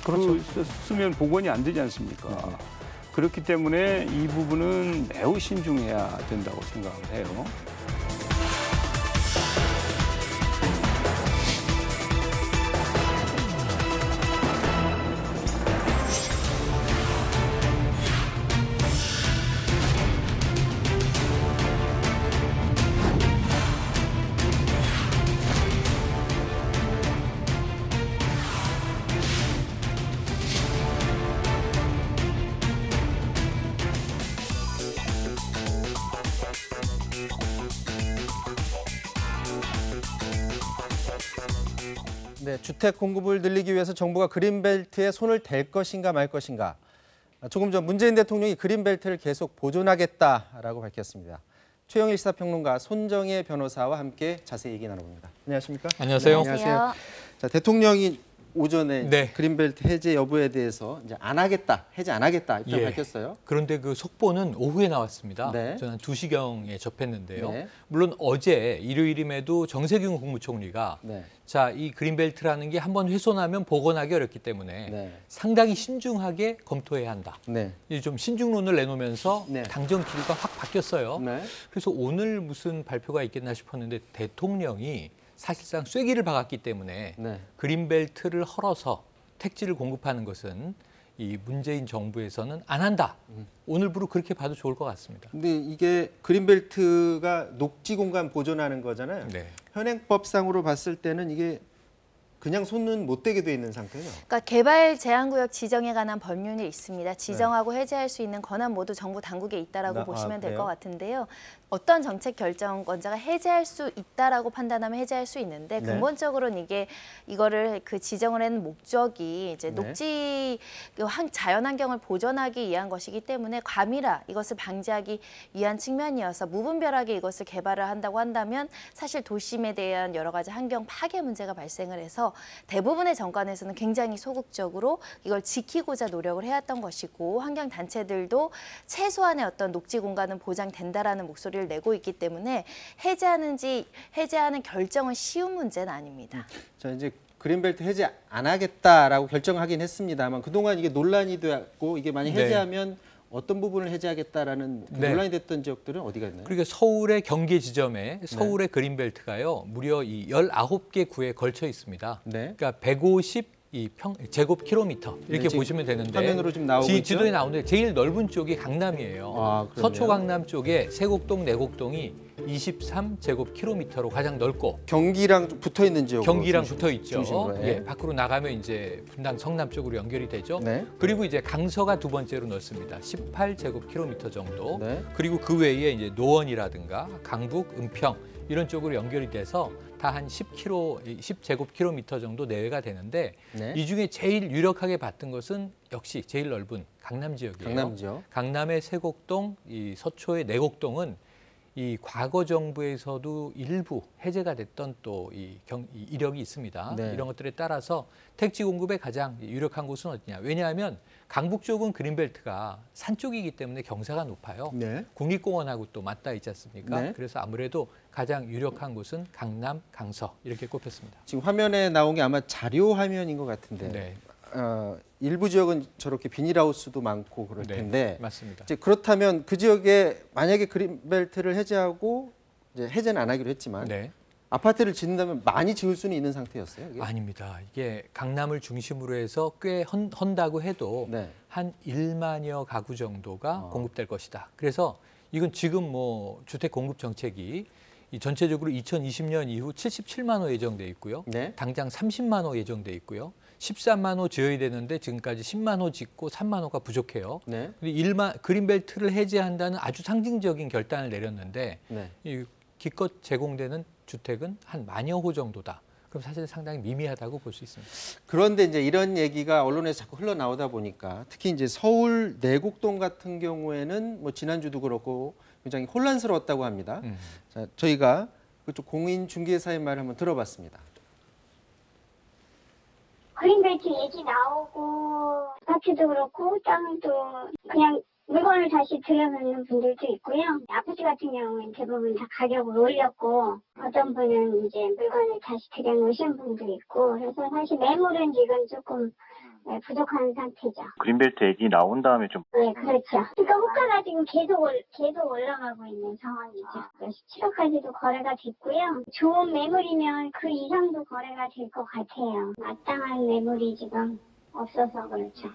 그렇죠. 쓰면 복원이 안 되지 않습니까? 그렇기 때문에 이 부분은 매우 신중해야 된다고 생각을 해요. 네, 주택 공급을 늘리기 위해서 정부가 그린벨트에 손을 댈 것인가 말 것인가. 조금 전 문재인 대통령이 그린벨트를 계속 보존하겠다라고 밝혔습니다. 최영일 시사평론가 손정혜 변호사와 함께 자세히 얘기 나눠봅니다. 안녕하십니까? 안녕하세요. 네, 안녕하세요. 자, 대통령이 오전에 네. 그린벨트 해제 여부에 대해서 이제 안 하겠다, 해제 안 하겠다 입장 예. 밝혔어요. 그런데 그 속보는 오후에 나왔습니다. 네. 저는 한 2시경에 접했는데요. 네. 물론 어제 일요일임에도 정세균 국무총리가 네. 자, 이 그린벨트라는 게 한번 훼손하면 복원하기 어렵기 때문에 네. 상당히 신중하게 검토해야 한다. 네. 이제 좀 신중론을 내놓으면서 네. 당정 기류가 확 바뀌었어요. 네. 그래서 오늘 무슨 발표가 있겠나 싶었는데 대통령이 사실상 쐐기를 박았기 때문에 네. 그린벨트를 헐어서 택지를 공급하는 것은 이 문재인 정부에서는 안 한다. 오늘부로 그렇게 봐도 좋을 것 같습니다. 근데 이게 그린벨트가 녹지 공간 보존하는 거잖아요. 네. 현행법상으로 봤을 때는 이게 그냥 손은 못 대게 돼 있는 상태예요. 그러니까 개발 제한구역 지정에 관한 법률이 있습니다. 지정하고 해제할 수 있는 권한 모두 정부 당국에 있다라고 보시면 될 것 같은데요. 어떤 정책 결정권자가 해제할 수 있다라고 판단하면 해제할 수 있는데 네. 근본적으로는 이거를 그 지정을 하는 목적이 이제 네. 녹지 자연 환경을 보존하기 위한 것이기 때문에 과밀화 이것을 방지하기 위한 측면이어서 무분별하게 이것을 개발을 한다고 한다면 사실 도심에 대한 여러 가지 환경 파괴 문제가 발생을 해서 대부분의 정권에서는 굉장히 소극적으로 이걸 지키고자 노력을 해왔던 것이고 환경 단체들도 최소한의 어떤 녹지 공간은 보장된다라는 목소리를 내고 있기 때문에 해제하는 결정은 쉬운 문제는 아닙니다. 자, 이제 그린벨트 해제 안 하겠다라고 결정하긴 했습니다만 그동안 이게 논란이 되었고 이게 만약 해제하면 어떤 부분을 해제하겠다라는 논란이 됐던 지역들은 어디가 있나요? 그러니까 서울의 경계 지점에 서울의 그린벨트가요. 무려 이 19개 구에 걸쳐 있습니다. 네. 그러니까 150 제곱킬로미터 이렇게 네, 보시면 되는데 화면으로 지금 나오고 있죠? 지도에 나오는데 제일 넓은 쪽이 강남이에요. 아, 서초 강남 쪽에 세곡동, 내곡동이 23제곱킬로미터로 가장 넓고 경기랑 붙어 있는 지역. 경기랑 붙어 있죠. 중심으로, 예. 예, 밖으로 나가면 이제 분당 성남 쪽으로 연결이 되죠. 네. 그리고 이제 강서가 두 번째로 넓습니다. 18제곱킬로미터 정도. 네. 그리고 그 외에 이제 노원이라든가 강북, 은평 이런 쪽으로 연결이 돼서 다 한 10제곱킬로미터 정도 내외가 되는데 네. 이 중에 제일 유력하게 봤던 것은 역시 제일 넓은 강남 지역이에요. 강남 지역. 강남의 세곡동, 이 서초의 내곡동은 이 과거 정부에서도 일부 해제가 됐던 또 이 이력이 있습니다. 네. 이런 것들에 따라서 택지 공급에 가장 유력한 곳은 어디냐? 왜냐하면 강북 쪽은 그린벨트가 산 쪽이기 때문에 경사가 높아요. 네. 국립공원하고 또 맞닿아 있지 않습니까? 네. 그래서 아무래도 가장 유력한 곳은 강남, 강서 이렇게 꼽혔습니다. 지금 화면에 나온 게 아마 자료 화면인 것 같은데 네, 일부 지역은 저렇게 비닐하우스도 많고 그럴 텐데 맞습니다. 이제 그렇다면 그 지역에 만약에 그린벨트를 해제하고 이제 해제는 안 하기로 했지만 네. 아파트를 짓는다면 많이 지을 수는 있는 상태였어요. 이게? 아닙니다. 이게 강남을 중심으로 해서 꽤 헌다고 해도 네. 한 1만여 가구 정도가 공급될 것이다. 그래서 이건 지금 뭐 주택 공급 정책이 이 전체적으로 2020년 이후 77만 호 예정돼 있고요. 네. 당장 30만 호 예정돼 있고요. 13만 호 지어야 되는데 지금까지 10만 호 짓고 3만 호가 부족해요. 네. 그린벨트를 해제한다는 아주 상징적인 결단을 내렸는데 네. 이 기껏 제공되는 주택은 한 만여 호 정도다. 그럼 사실 상당히 미미하다고 볼 수 있습니다. 그런데 이제 이런 얘기가 언론에서 자꾸 흘러나오다 보니까 특히 이제 서울 내곡동 같은 경우에는 뭐 지난주도 그렇고 굉장히 혼란스러웠다고 합니다. 자, 저희가 그쪽 공인중개사의 말을 한번 들어봤습니다. 그린벨트 얘기 나오고 아파트도 그렇고 땅도 그냥 물건을 다시 들여놓는 분들도 있고요. 아파트 같은 경우는 대부분 다 가격을 올렸고 어떤 분은 이제 물건을 다시 들여놓으신 분도 있고 그래서 사실 매물은 지금 조금 네, 부족한 상태죠. 그린벨트 얘기 나온 다음에 좀 네, 그렇죠. 그러니까 호가가 지금 계속 올라가고 있는 상황이죠. 17억까지도 거래가 됐고요. 좋은 매물이면 그 이상도 거래가 될 것 같아요. 마땅한 매물이 지금 없어서 그렇죠.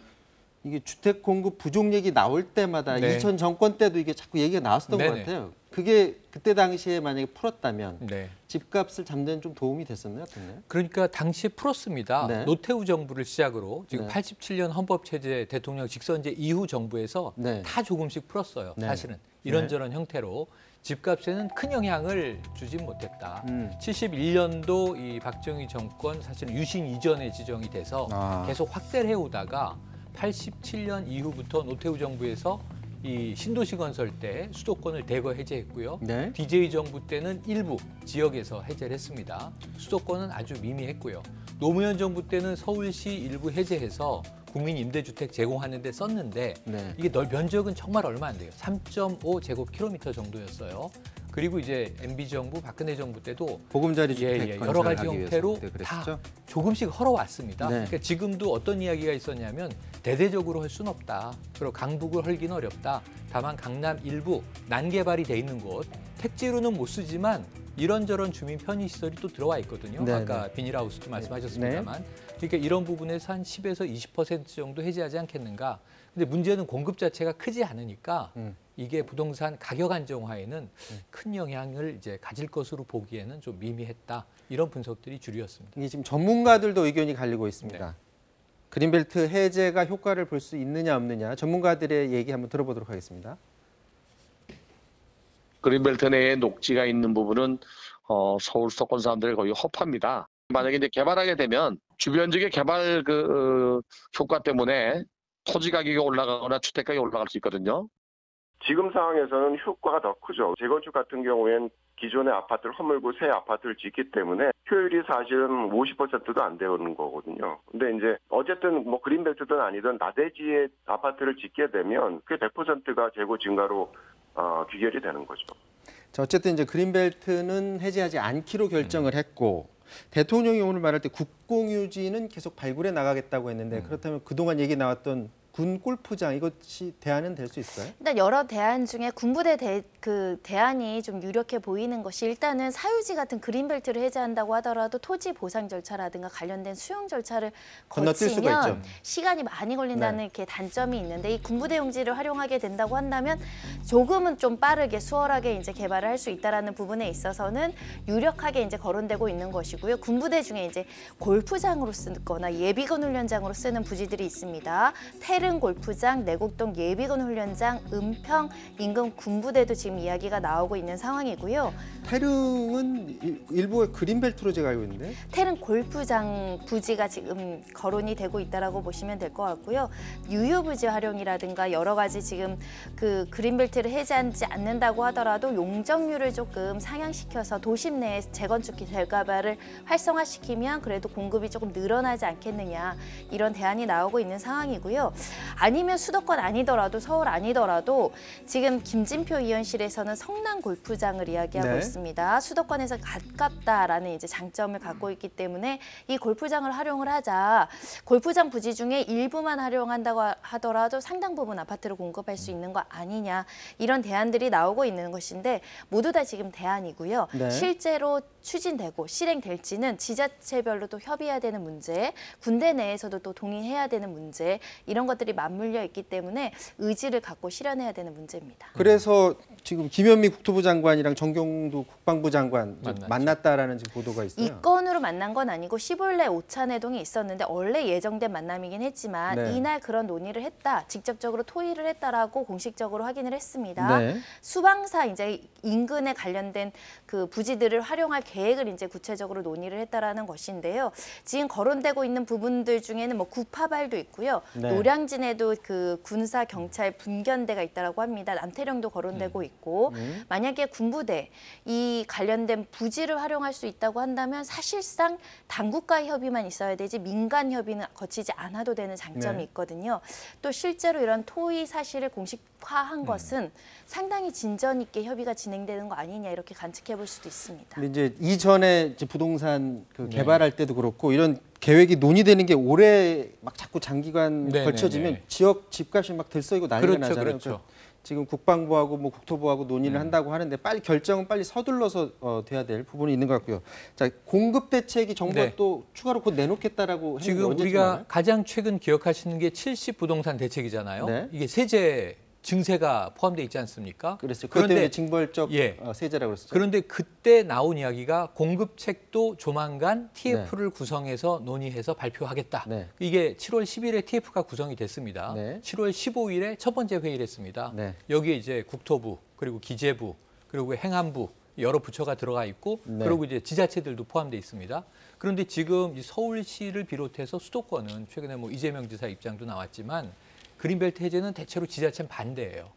이게 주택 공급 부족 얘기 나올 때마다 네. 이전 정권 때도 이게 자꾸 얘기가 나왔었던 것 네네. 같아요. 그게 그때 당시에 만약에 풀었다면 네. 집값을 잡는 좀 도움이 됐었나요? 어땠나요? 그러니까 당시에 풀었습니다. 네. 노태우 정부를 시작으로 지금 네. 87년 헌법체제 대통령 직선제 이후 정부에서 네. 다 조금씩 풀었어요. 네. 사실은 이런저런 형태로 집값에는 큰 영향을 주지 못했다. 71년도 이 박정희 정권 사실은 유신 이전에 지정이 돼서 계속 확대를 해오다가 87년 이후부터 노태우 정부에서 이 신도시 건설 때 수도권을 대거 해제했고요. 네. DJ 정부 때는 일부 지역에서 해제를 했습니다. 수도권은 아주 미미했고요. 노무현 정부 때는 서울시 일부 해제해서 국민 임대주택 제공하는 데 썼는데 네. 이게 면적은 정말 얼마 안 돼요. 3.5 제곱킬로미터 정도였어요. 그리고 이제 MB 정부, 박근혜 정부 때도 보금자리 주택 여러 가지 건설하기 형태로 위해서 그때 다 그랬었죠? 조금씩 헐어왔습니다. 네. 그러니까 지금도 어떤 이야기가 있었냐면 대대적으로 할 수는 없다. 그리고 강북을 헐기는 어렵다. 다만 강남 일부 난개발이 돼 있는 곳 택지로는 못 쓰지만 이런저런 주민 편의시설이 또 들어와 있거든요. 네, 아까 비닐하우스도 말씀하셨습니다만. 그러니까 이런 부분에서 한 10에서 20% 정도 해제하지 않겠는가. 근데 문제는 공급 자체가 크지 않으니까 이게 부동산 가격 안정화에는 큰 영향을 이제 가질 것으로 보기에는 좀 미미했다. 이런 분석들이 주류였습니다. 이게 지금 전문가들도 의견이 갈리고 있습니다. 네. 그린벨트 해제가 효과를 볼 수 있느냐 없느냐 전문가들의 얘기 한번 들어보도록 하겠습니다. 그린벨트 내에 녹지가 있는 부분은 서울 수도권 사람들이 거의 허파입니다. 만약에 이제 개발하게 되면 주변 지역의 개발 효과 때문에 토지 가격이 올라가거나 주택 가격이 올라갈 수 있거든요. 지금 상황에서는 효과가 더 크죠. 재건축 같은 경우엔 기존의 아파트를 허물고 새 아파트를 짓기 때문에 효율이 사실은 50%도 안 되는 거거든요. 근데 이제 어쨌든 뭐 그린벨트든 아니든 나대지에 아파트를 짓게 되면 그게 100%가 재고 증가로 귀결이 되는 거죠. 자, 어쨌든 이제 그린벨트는 해제하지 않기로 결정을 했고 대통령이 오늘 말할 때 국공유지는 계속 발굴해 나가겠다고 했는데 그렇다면 그동안 얘기 나왔던 군 골프장 이것이 대안은 될 수 있어요? 일단 여러 대안 중에 군부대 대안이 좀 유력해 보이는 것이 일단은 사유지 같은 그린벨트를 해제한다고 하더라도 토지 보상 절차라든가 관련된 수용 절차를 건너뛸 수가 거치면 있죠. 시간이 많이 걸린다는 이렇게 단점이 있는데 이 군부대 용지를 활용하게 된다고 한다면 조금은 좀 빠르게 수월하게 이제 개발을 할 수 있다라는 부분에 있어서는 유력하게 이제 거론되고 있는 것이고요. 군부대 중에 이제 골프장으로 쓰거나 예비군 훈련장으로 쓰는 부지들이 있습니다. 태릉 골프장, 내곡동 예비군 훈련장, 은평 인근 군부대도 지금 이야기가 나오고 있는 상황이고요. 태릉은 일부의 그린벨트로 제가 알고 있는데 태릉 골프장 부지가 지금 거론이 되고 있다라고 보시면 될 것 같고요. 유휴부지 활용이라든가 여러 가지 지금 그 그린벨트를 해제하지 않는다고 하더라도 용적률을 조금 상향시켜서 도심 내에 재건축 재개발을 활성화시키면 그래도 공급이 조금 늘어나지 않겠느냐 이런 대안이 나오고 있는 상황이고요. 아니면 수도권 아니더라도 서울 아니더라도 지금 김진표 의원실에서는 성남 골프장을 이야기하고 네. 있습니다. 수도권에서 가깝다라는 이제 장점을 갖고 있기 때문에 이 골프장을 활용을 하자. 골프장 부지 중에 일부만 활용한다고 하더라도 상당 부분 아파트를 공급할 수 있는 거 아니냐 이런 대안들이 나오고 있는 것인데 모두 다 지금 대안이고요. 네. 실제로 추진되고 실행될지는 지자체별로 또 협의해야 되는 문제, 군대 내에서도 또 동의해야 되는 문제 이런 것들이 맞물려 있기 때문에 의지를 갖고 실현해야 되는 문제입니다. 그래서 지금 김현미 국토부 장관이랑 정경도 국방부 장관 만났다라는 지금 보도가 있어요. 이 건으로 만난 건 아니고 15일 날 오찬회동이 있었는데 원래 예정된 만남이긴 했지만 네. 이날 그런 논의를 했다. 직접적으로 토의를 했다라고 공식적으로 확인을 했습니다. 네. 수방사 이제 인근에 관련된 그 부지들을 활용할 계획을 이제 구체적으로 논의를 했다라는 것인데요. 지금 거론되고 있는 부분들 중에는 뭐 구파발도 있고요. 네. 노량진에도 그 군사 경찰 분견대가 있다라고 합니다. 남태령도 거론되고 있고 있고 만약에 군부대 이 관련된 부지를 활용할 수 있다고 한다면 사실상 당국과의 협의만 있어야 되지 민간 협의는 거치지 않아도 되는 장점이 있거든요. 또 실제로 이런 토의 사실을 공식화한 것은 상당히 진전 있게 협의가 진행되는 거 아니냐 이렇게 관측해 볼 수도 있습니다. 근데 이제 이전에 이제 부동산 그 개발할 때도 그렇고 이런 계획이 논의되는 게 오래 막 자꾸 장기간 걸쳐지면 지역 집값이 막 들썩이고 난리가 나잖아요. 그렇죠. 지금 국방부하고 뭐 국토부하고 논의를 한다고 하는데 빨리 결정은 빨리 서둘러서 돼야 될 부분이 있는 것 같고요. 자, 공급 대책이 정부가 또 추가로 곧 내놓겠다라고 지금 우리가 가장 최근 기억하시는 게 70 부동산 대책이잖아요. 이게 세제 증세가 포함되어 있지 않습니까? 그랬어요. 그런데 징벌적 세제라고 그랬었죠. 그런데 그때 나온 이야기가 공급책도 조만간 TF를 구성해서 논의해서 발표하겠다. 이게 7월 10일에 TF가 구성이 됐습니다. 7월 15일에 첫 번째 회의를 했습니다. 여기에 이제 국토부 그리고 기재부 그리고 행안부 여러 부처가 들어가 있고 그리고 이제 지자체들도 포함되어 있습니다. 그런데 지금 서울시를 비롯해서 수도권은 최근에 뭐 이재명 지사 입장도 나왔지만 그린벨트 해제는 대체로 지자체는 반대예요.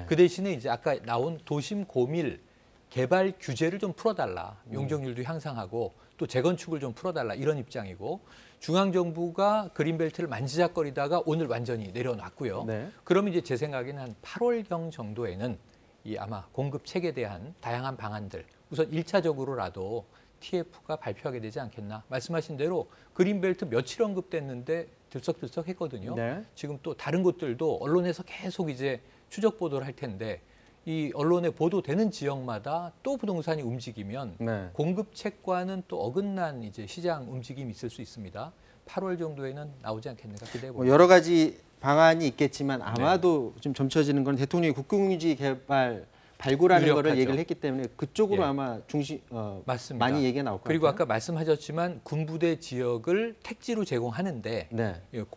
그 대신에 이제 아까 나온 도심 고밀 개발 규제를 좀 풀어달라. 용적률도 향상하고 또 재건축을 좀 풀어달라 이런 입장이고 중앙정부가 그린벨트를 만지작거리다가 오늘 완전히 내려놨고요. 그러면 이제 제 생각에는 한 8월경 정도에는 이 아마 공급책에 대한 다양한 방안들 우선 1차적으로라도 TF가 발표하게 되지 않겠나. 말씀하신 대로 그린벨트 며칠 언급됐는데 들썩들썩했거든요. 지금 또 다른 곳들도 언론에서 계속 이제 추적 보도를 할 텐데 이 언론에 보도되는 지역마다 또 부동산이 움직이면 공급책과는 또 어긋난 이제 시장 움직임이 있을 수 있습니다. 8월 정도에는 나오지 않겠는가 기대해 봅니다. 여러 가지 방안이 있겠지만 아마도 좀 점쳐지는 건 대통령이 국공유지 개발 발굴하는 거를 얘기를 했기 때문에 그쪽으로 아마 맞습니다. 많이 얘기가 나올 것 같아요. 그리고 아까 말씀하셨지만 군부대 지역을 택지로 제공하는데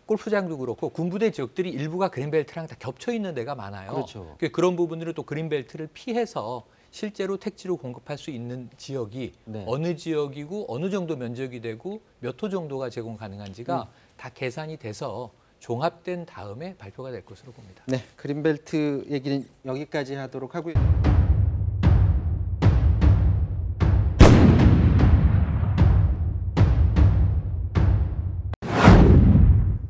골프장도 그렇고 군부대 지역들이 일부가 그린벨트랑 다 겹쳐 있는 데가 많아요. 그런 부분들을 또 그린벨트를 피해서 실제로 택지로 공급할 수 있는 지역이 어느 지역이고 어느 정도 면적이 되고 몇 호 정도가 제공 가능한지가 다 계산이 돼서 종합된 다음에 발표가 될 것으로 봅니다. 네, 그린벨트 얘기는 여기까지 하도록 하고요.